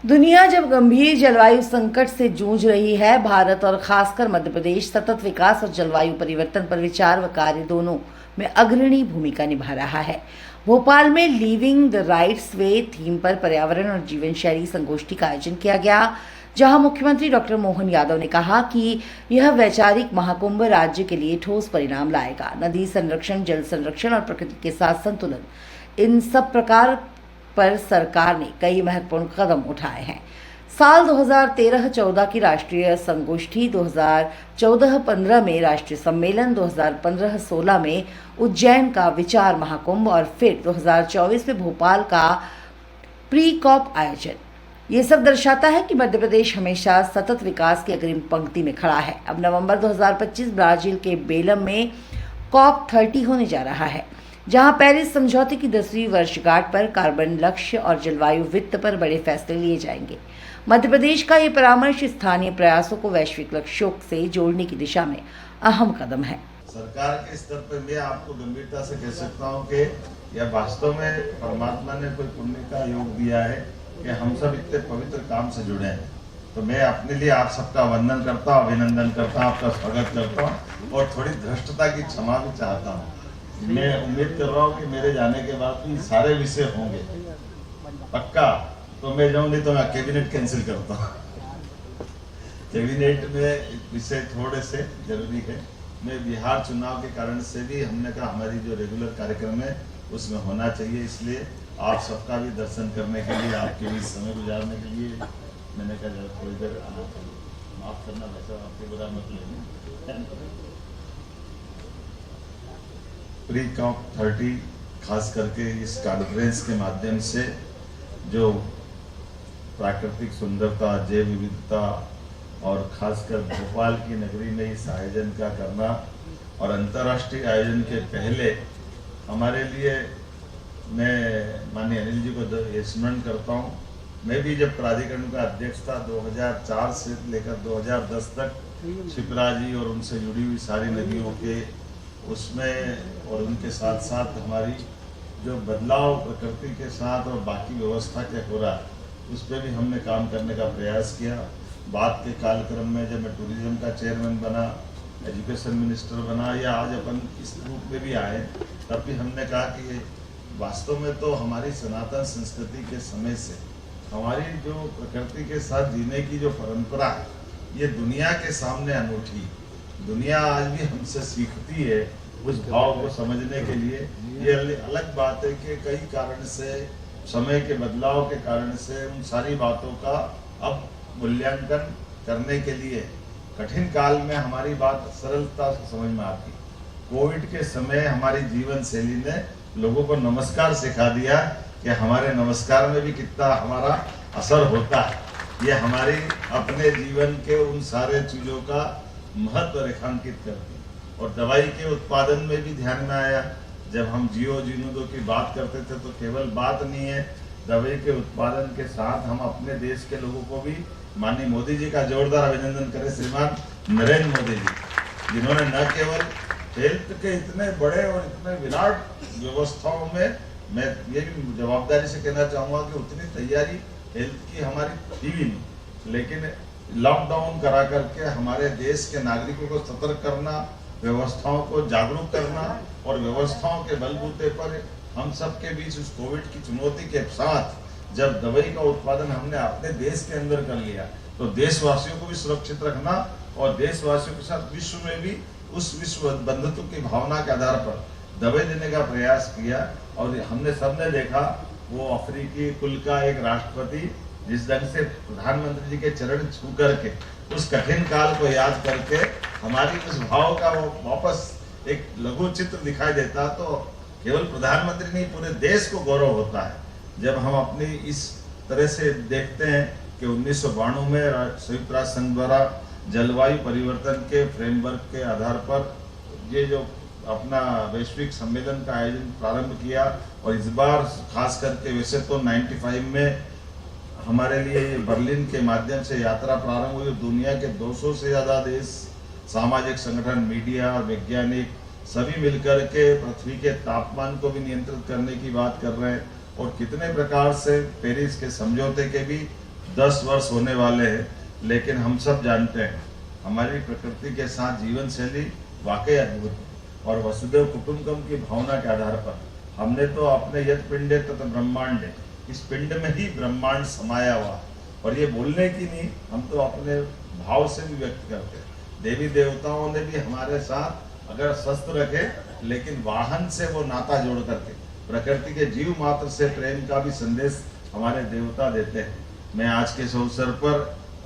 दुनिया जब गंभीर जलवायु संकट से जूझ रही है, भारत और खासकर मध्य प्रदेश सतत विकास और जलवायु परिवर्तन पर विचार व कार्य दोनों में अग्रणी भूमिका निभा रहा है। भोपाल में living the rights way theme पर पर्यावरण और जीवन शैली संगोष्ठी का आयोजन किया गया, जहां मुख्यमंत्री डॉक्टर मोहन यादव ने कहा कि यह वैचारिक महाकुंभ राज्य के लिए ठोस परिणाम लाएगा। नदी संरक्षण, जल संरक्षण और प्रकृति के साथ संतुलन, इन सब प्रकार पर सरकार ने कई महत्वपूर्ण कदम उठाए हैं। साल 2013-14 की राष्ट्रीय संगोष्ठी, 2014-15 में राष्ट्रीय सम्मेलन, 2015-16 में उज्जैन का विचार महाकुंभ और फिर 2024 में भोपाल का प्री कॉप आयोजन, ये सब दर्शाता है कि मध्य प्रदेश हमेशा सतत विकास की अग्रिम पंक्ति में खड़ा है। अब नवंबर 2025 ब्राजील के बेलम में कॉप 30 होने जा रहा है, जहां पेरिस समझौते की 10वीं वर्षगांठ पर कार्बन लक्ष्य और जलवायु वित्त पर बड़े फैसले लिए जाएंगे। मध्य प्रदेश का ये परामर्श स्थानीय प्रयासों को वैश्विक लक्ष्यों से जोड़ने की दिशा में अहम कदम है। सरकार के स्तर पर मैं आपको गंभीरता से कह सकता हूं कि यह वास्तव में परमात्मा ने कोई पुण्य का योग दिया है कि हम सब इतने पवित्र काम से जुड़े हैं। तो मैं अपने लिए आप सबका वंदन करता हूँ, अभिनंदन करता हूँ, आपका स्वागत करता हूँ और थोड़ी धृष्टता की क्षमा भी चाहता हूँ। मैं उम्मीद कर रहा हूँ कि मेरे जाने के बाद भी सारे विषय होंगे पक्का, तो मैं जाऊँ, नहीं तो मैं कैबिनेट कैंसिल करता हूँ। कैबिनेट में विषय थोड़े से जरूरी है। मैं बिहार चुनाव के कारण से भी हमने कहा हमारी जो रेगुलर कार्यक्रम है उसमें होना चाहिए, इसलिए आप सबका भी दर्शन करने के लिए, आपके बीच समय गुजारने के लिए मैंने कहा जरा थोड़ी देर माफ करना, वैसा आपके बुरा मत लेना। प्री कॉप 30 खास करके इस कॉन्फ्रेंस के माध्यम से जो प्राकृतिक सुंदरता, जैव विविधता और खासकर भोपाल की नगरी में इस आयोजन का करना और अंतर्राष्ट्रीय आयोजन के पहले हमारे लिए, मैं माननीय अनिल जी को स्मरण करता हूँ। मैं भी जब प्राधिकरण का अध्यक्ष था 2004 से लेकर 2010 तक शिप्रा जी और उनसे जुड़ी हुई सारी नदियों के उसमें और उनके साथ साथ हमारी जो बदलाव प्रकृति के साथ और बाकी व्यवस्था क्या हो रहा है उस पर भी हमने काम करने का प्रयास किया। बाद के कालक्रम में जब मैं टूरिज्म का चेयरमैन बना, एजुकेशन मिनिस्टर बना या आज अपन इस रूप में भी आए, तब भी हमने कहा कि वास्तव में तो हमारी सनातन संस्कृति के समय से हमारी जो प्रकृति के साथ जीने की जो परंपरा है ये दुनिया के सामने अनूठी, दुनिया आज भी हमसे सीखती है उस भाव को समझने के लिए। ये अलग बात है कि कई कारण से, समय के बदलाव के कारण से उन सारी बातों का अब मूल्यांकन करने के लिए कठिन काल में हमारी बात सरलता से समझ में आती। कोविड के समय हमारी जीवन शैली ने लोगों को नमस्कार सिखा दिया कि हमारे नमस्कार में भी कितना हमारा असर होता है। ये हमारी अपने जीवन के उन सारे चीज़ों का महत्व रेखांकित करती। और दवाई के उत्पादन में भी ध्यान में आया, जब हम जीनोदो की बात करते थे तो केवल बात नहीं है, दवाई के उत्पादन के साथ हम अपने देश के लोगों को भी, माननीय मोदी जी का जोरदार अभिनंदन करें, श्रीमान नरेंद्र मोदी जी, जिन्होंने न केवल हेल्थ के इतने बड़े और इतने विराट व्यवस्थाओं में, मैं ये भी जवाबदारी से कहना चाहूँगा कि उतनी तैयारी हेल्थ की हमारी थी भी नहीं, लेकिन लॉकडाउन करा करके हमारे देश के नागरिकों को सतर्क करना, व्यवस्थाओं को जागरूक करना और व्यवस्थाओं के बलबूते पर हम सब के बीच उस कोविड की चुनौती के साथ जब दवाई का उत्पादन हमने अपने देश के अंदर कर लिया तो देशवासियों को भी सुरक्षित रखना और देशवासियों के साथ विश्व में भी उस विश्व बंधुत्व की भावना के आधार पर दवाई देने का प्रयास किया। और हमने सबने देखा वो अफ्रीकी कुल का एक राष्ट्रपति जिस ढंग से प्रधानमंत्री जी के चरण छू करके उस कठिन काल को याद करके हमारी उस भाव का वो वापस एक लघु चित्र दिखाई देता, तो केवल प्रधानमंत्री नहीं पूरे देश को गौरव होता है जब हम अपनी इस तरह से देखते हैं कि 1992 में संयुक्त राष्ट्र संघ द्वारा जलवायु परिवर्तन के फ्रेमवर्क के आधार पर ये जो अपना वैश्विक सम्मेलन का आयोजन प्रारंभ किया। और इस बार खास करके वैसे तो 95 में हमारे लिए बर्लिन के माध्यम से यात्रा प्रारंभ हुई। दुनिया के 200 से ज़्यादा देश, सामाजिक संगठन, मीडिया, वैज्ञानिक सभी मिलकर के पृथ्वी के तापमान को भी नियंत्रित करने की बात कर रहे हैं और कितने प्रकार से पेरिस के समझौते के भी 10 वर्ष होने वाले हैं, लेकिन हम सब जानते हैं हमारी प्रकृति के साथ जीवन शैली वाकई अद्भुत है। और वसुदेव कुटुंबकम की भावना के आधार पर हमने तो अपने यद पिंडे तथा ब्रह्मांडे, इस पिंड में ही ब्रह्मांड समाया हुआ। और ये बोलने की नहीं, हम तो अपने भाव से भी व्यक्त करते हैं। देवी देवताओं ने भी हमारे साथ अगर शस्त्र रखे, लेकिन वाहन से वो नाता जोड़ करके प्रकृति के जीव मात्र से प्रेम का भी संदेश हमारे देवता देते हैं। मैं आज के इस अवसर पर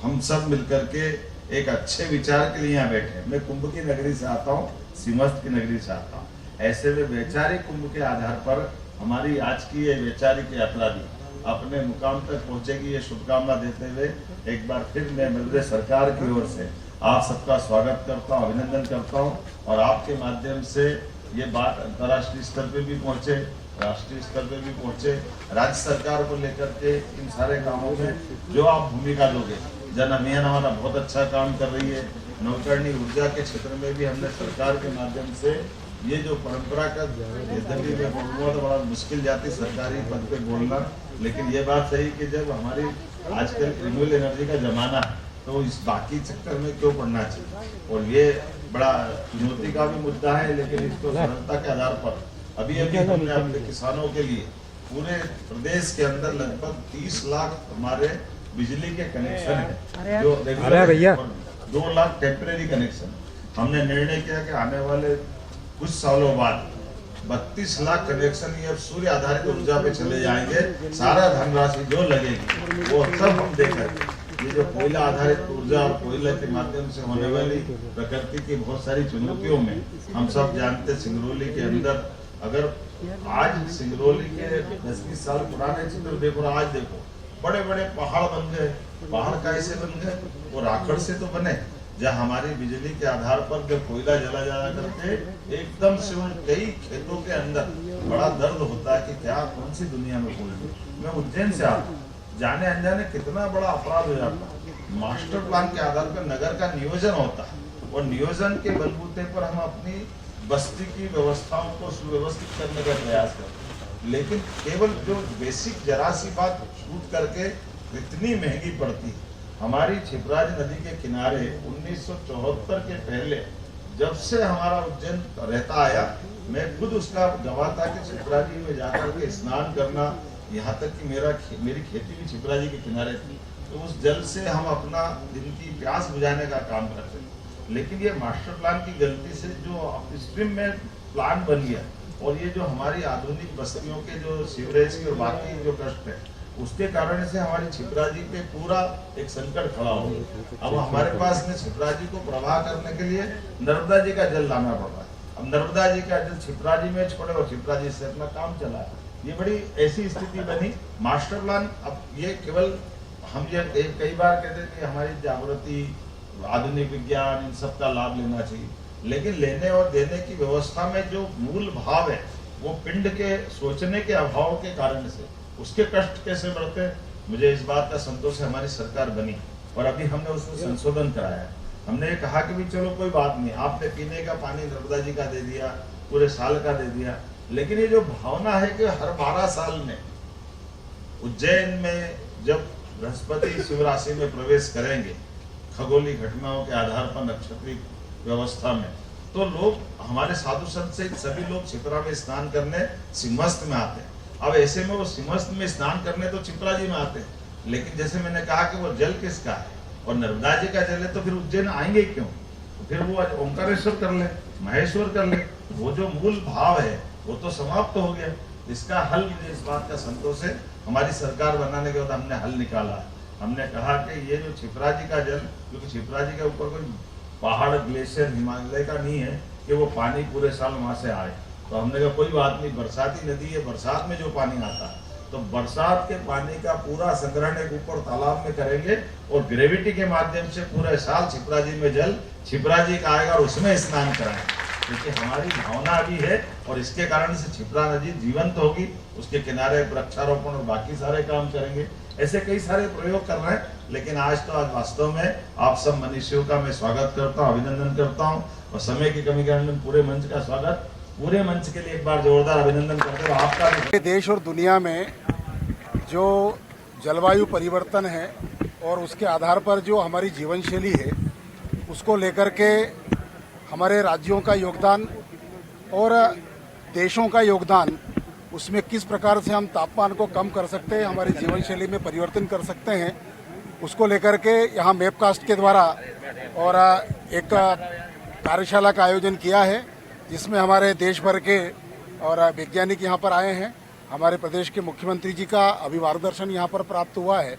हम सब मिलकर के एक अच्छे विचार के लिए यहाँ बैठे हैं। मैं कुंभ की नगरी से आता हूँ, सिमस्त की नगरी से आता हूँ। ऐसे में वैचारिक कुंभ के आधार पर हमारी आज की ये वैचारिक यात्रा भी अपने मुकाम तक पहुंचेगी, ये शुभकामना देते हुए एक बार फिर मैं मध्य सरकार की ओर से आप सबका स्वागत करता हूँ, अभिनंदन करता हूँ। और आपके माध्यम से ये बात अंतर्राष्ट्रीय स्तर पे भी पहुंचे, राष्ट्रीय स्तर पे भी पहुंचे, राज्य सरकार को लेकर के इन सारे कामों में जो आप भूमिका दोगे। जन अभियान हमारा बहुत अच्छा काम कर रही है। नवकरणीय ऊर्जा के क्षेत्र में भी हमने सरकार के माध्यम से ये जो परंपरागत, यद्यपि मैं बोलूँगा तो बड़ा मुश्किल जाती सरकारी पद पे बोलना, लेकिन ये बात सही कि जब हमारी आजकल रिन्यूएबल एनर्जी का जमाना है तो इस बाकी चक्कर में क्यों पड़ना चाहिए। और ये बड़ा चुनौती का भी मुद्दा है, लेकिन इसको सरलता के आधार पर अभी हमने अपने किसानों के लिए पूरे प्रदेश के अंदर लगभग 30 लाख हमारे बिजली के कनेक्शन है, जो रेगुलर 2 लाख टेम्परेरी कनेक्शन। हमने निर्णय किया कि आने वाले कुछ सालों बाद 32 लाख कनेक्शन ये अब सूर्य आधारित ऊर्जा पे चले जाएंगे। सारा धनराशि जो लगेगी वो सब हम देखेंगे। ये जो कोयला आधारित ऊर्जा और कोयला के माध्यम से होने वाली प्रकृति की बहुत सारी चुनौतियों में हम सब जानते, सिंगरौली के अंदर अगर आज सिंगरौली के 10-20 साल पुराने चित्र देखो, आज देखो बड़े बड़े पहाड़ बन गए। पहाड़ कैसे बन गए? वो राखड़ से तो बने, जहाँ हमारी बिजली के आधार पर जब कोयला जला जाया करके एकदम से उन कई खेतों के अंदर बड़ा दर्द होता है कि क्या कौन सी दुनिया में बोल रही। मैं उज्जैन से आता हूँ, जाने अनजाने कितना बड़ा अपराध हो जाता है। मास्टर प्लान के आधार पर नगर का नियोजन होता है और नियोजन के बलबूते पर हम अपनी बस्ती की व्यवस्थाओं को सुव्यवस्थित करने का प्रयास करते हैं, लेकिन केवल जो बेसिक जरा सी बात छूट करके इतनी महंगी पड़ती है। हमारी छिपराज नदी के किनारे 1974 के पहले जब से हमारा उज्जैन रहता आया, मैं खुद उसका गवाह था कि छिपराजी में जाकर के स्नान करना, यहाँ तक कि मेरी खेती भी छिपराजी के किनारे थी, तो उस जल से हम अपना दिन की प्यास बुझाने का काम करते थे। लेकिन ये मास्टर प्लान की गलती से जो अपस्ट्रीम में प्लान बन गया और ये जो हमारी आधुनिक बस्तियों के जो सीवरेज के और बाकी जो कष्ट है, उसके कारण से हमारी छिपराजी पे पूरा एक संकट खड़ा हो गया। अब हमारे पास में छिपराजी को प्रवाह करने के लिए नर्मदा जी का जल लाना पड़ रहा है। अब नर्मदा जी का जल छिपराजी में छोड़े और छिपराजी से अपना काम चला है। ये बड़ी ऐसी स्थिति बनी। मास्टर प्लान अब ये केवल हम ये कई बार कहते हैं कि हमारी जागृति, आधुनिक विज्ञान, इन सब का लाभ लेना चाहिए, लेकिन लेने और देने की व्यवस्था में जो मूल भाव है वो पिंड के सोचने के अभाव के कारण से उसके कष्ट कैसे बढ़ते हैं। मुझे इस बात का संतोष है हमारी सरकार बनी और अभी हमने उसमें संशोधन कराया है। हमने ये कहा कि भी चलो कोई बात नहीं, आपने पीने का पानी नर्मदा जी का दे दिया, पूरे साल का दे दिया, लेकिन ये जो भावना है कि हर 12 साल में उज्जैन में जब बृहस्पति शिव राशि में प्रवेश करेंगे खगोली घटनाओं के आधार पर नक्षत्रीय व्यवस्था में, तो लोग हमारे साधु संत से सभी लोग छिपरा में स्नान करने सिमस्त में आते हैं। अब ऐसे में वो सिमस्त में स्नान करने तो छिपरा जी में आते हैं, लेकिन जैसे मैंने कहा कि वो जल किसका है और नर्मदा जी का जल है, तो फिर उज्जैन आएंगे क्यों? फिर वो ओंकारेश्वर कर ले, महेश्वर कर ले, वो जो मूल भाव है वो तो समाप्त हो गया। इसका हल, मुझे इस बात का संतोष है, हमारी सरकार बनाने के बाद हमने हल निकाला है। हमने कहा कि ये जो छिपरा जी का जल, क्योंकि छिपरा जी के ऊपर कोई पहाड़, ग्लेशियर, हिमालय का नहीं है कि वो पानी पूरे साल वहां से आए, तो हमने कहा कोई बात नहीं, बरसाती नदी है, बरसात में जो पानी आता है तो बरसात के पानी का पूरा संग्रहण एक ऊपर तालाब में करेंगे और ग्रेविटी के माध्यम से पूरे साल छिपरा जी में जल छिपरा जी का आएगा और उसमें स्नान कराएंगे, क्योंकि हमारी भावना भी है और इसके कारण से छिपरा नदी जीवंत होगी। उसके किनारे वृक्षारोपण और बाकी सारे काम करेंगे। ऐसे कई सारे प्रयोग कर रहे हैं, लेकिन आज वास्तव में आप सब मनुष्यों का मैं स्वागत करता हूँ, अभिनंदन करता हूँ और समय की कमी के कारण पूरे मंच का स्वागत, पूरे मंच के लिए एक बार जोरदार अभिनंदन करते हुए आपका भी। देश और दुनिया में जो जलवायु परिवर्तन है और उसके आधार पर जो हमारी जीवन शैली है उसको लेकर के हमारे राज्यों का योगदान और देशों का योगदान, उसमें किस प्रकार से हम तापमान को कम कर सकते हैं, हमारी जीवन शैली में परिवर्तन कर सकते हैं, उसको लेकर के यहाँ मैपकास्ट के द्वारा और एक कार्यशाला का आयोजन किया है, जिसमें हमारे देश भर के और वैज्ञानिक यहाँ पर आए हैं। हमारे प्रदेश के मुख्यमंत्री जी का अभी मार्गदर्शन यहाँ पर प्राप्त हुआ है।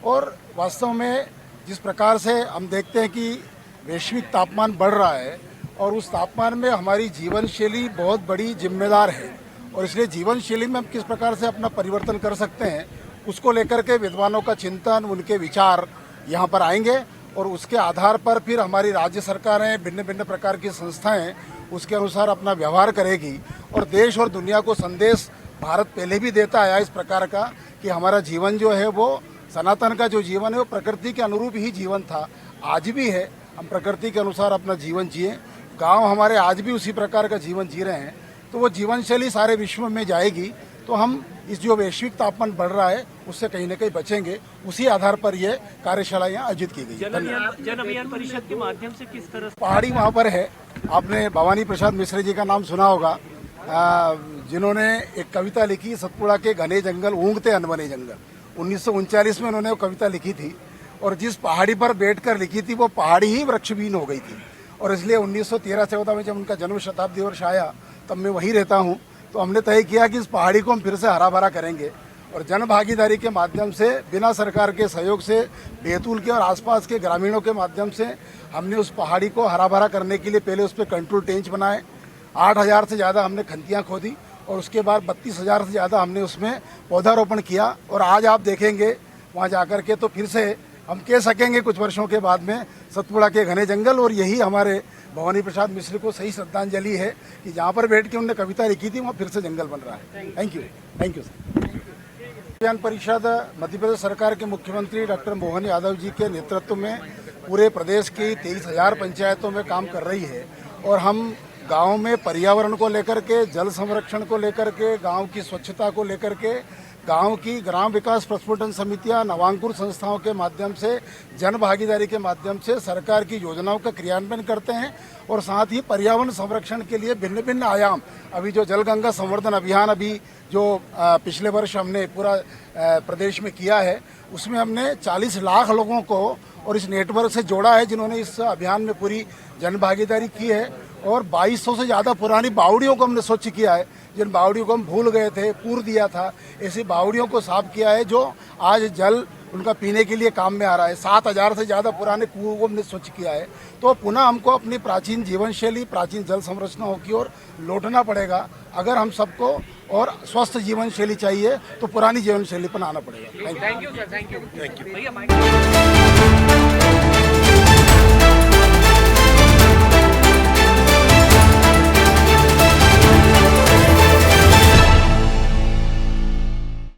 और वास्तव में जिस प्रकार से हम देखते हैं कि वैश्विक तापमान बढ़ रहा है और उस तापमान में हमारी जीवन शैली बहुत बड़ी जिम्मेदार है, और इसलिए जीवन शैली में हम किस प्रकार से अपना परिवर्तन कर सकते हैं उसको लेकर के विद्वानों का चिंतन, उनके विचार यहाँ पर आएंगे और उसके आधार पर फिर हमारी राज्य सरकारें, भिन्न भिन्न प्रकार की संस्थाएं उसके अनुसार अपना व्यवहार करेगी। और देश और दुनिया को संदेश भारत पहले भी देता आया इस प्रकार का कि हमारा जीवन जो है वो सनातन का जो जीवन है वो प्रकृति के अनुरूप ही जीवन था, आज भी है। हम प्रकृति के अनुसार अपना जीवन जिए। गांव हमारे आज भी उसी प्रकार का जीवन जी रहे हैं, तो वो जीवन शैली सारे विश्व में जाएगी, तो हम इस जो वैश्विक तापमान बढ़ रहा है उससे कहीं न कहीं बचेंगे। उसी आधार पर ये कार्यशाला यहाँ आयोजित की गई है। जन अभियान परिषद के माध्यम से किस तरह पहाड़ी वहाँ पर है, आपने भवानी प्रसाद मिश्र जी का नाम सुना होगा, जिन्होंने एक कविता लिखी, सतपुड़ा के घने जंगल ऊँघते अनबने जंगल। 1939 में उन्होंने वो कविता लिखी थी और जिस पहाड़ी पर बैठकर लिखी थी वो पहाड़ी ही वृक्षहीन हो गई थी। और इसलिए 1913-14 में जब उनका जन्म शताब्दी वर्ष आया तब मैं वहीं रहता हूँ, तो हमने तय किया कि इस पहाड़ी को हम फिर से हरा भरा करेंगे और जन भागीदारी के माध्यम से, बिना सरकार के सहयोग से, बैतूल के और आसपास के ग्रामीणों के माध्यम से हमने उस पहाड़ी को हरा भरा करने के लिए पहले उस पर कंट्रोल टेंच बनाए। 8,000 से ज़्यादा हमने खंतियाँ खोदी और उसके बाद 32,000 से ज़्यादा हमने उसमें पौधारोपण किया। और आज आप देखेंगे वहाँ जाकर के तो फिर से हम कह सकेंगे कुछ वर्षों के बाद में सतपुड़ा के घने जंगल। और यही हमारे भवानी प्रसाद मिश्र को सही श्रद्धांजलि है कि जहाँ पर बैठ के उन्होंने कविता लिखी थी वहाँ फिर से जंगल बन रहा है। Thank you sir. विज्ञान परिषद मध्य प्रदेश सरकार के मुख्यमंत्री डॉक्टर मोहन यादव जी के नेतृत्व में पूरे प्रदेश की 23,000 पंचायतों में काम कर रही है और हम गाँव में पर्यावरण को लेकर के, जल संरक्षण को लेकर के, गाँव की स्वच्छता को लेकर के, गांव की ग्राम विकास प्रस्फुटन समितियां, नवांकुर संस्थाओं के माध्यम से, जन भागीदारी के माध्यम से सरकार की योजनाओं का क्रियान्वयन करते हैं और साथ ही पर्यावरण संरक्षण के लिए भिन्न भिन्न आयाम, अभी जो जल गंगा संवर्धन अभियान अभी जो पिछले वर्ष हमने पूरा प्रदेश में किया है, उसमें हमने 40 लाख लोगों को और इस नेटवर्क से जोड़ा है जिन्होंने इस अभियान में पूरी जन भागीदारी की है। और 2200 से ज़्यादा पुरानी बावड़ियों को हमने स्वच्छ किया है, जिन बावड़ियों को हम भूल गए थे, पूर दिया था, ऐसी बावड़ियों को साफ किया है जो आज जल उनका पीने के लिए काम में आ रहा है। 7,000 से ज़्यादा पुराने कुओं को हमने स्वच्छ किया है। तो पुनः हमको अपनी प्राचीन जीवन शैली, प्राचीन जल संरचनाओं की ओर लौटना पड़ेगा। अगर हम सबको और स्वस्थ जीवन शैली चाहिए तो पुरानी जीवन शैली पर आना पड़ेगा। Thank you sir, thank you.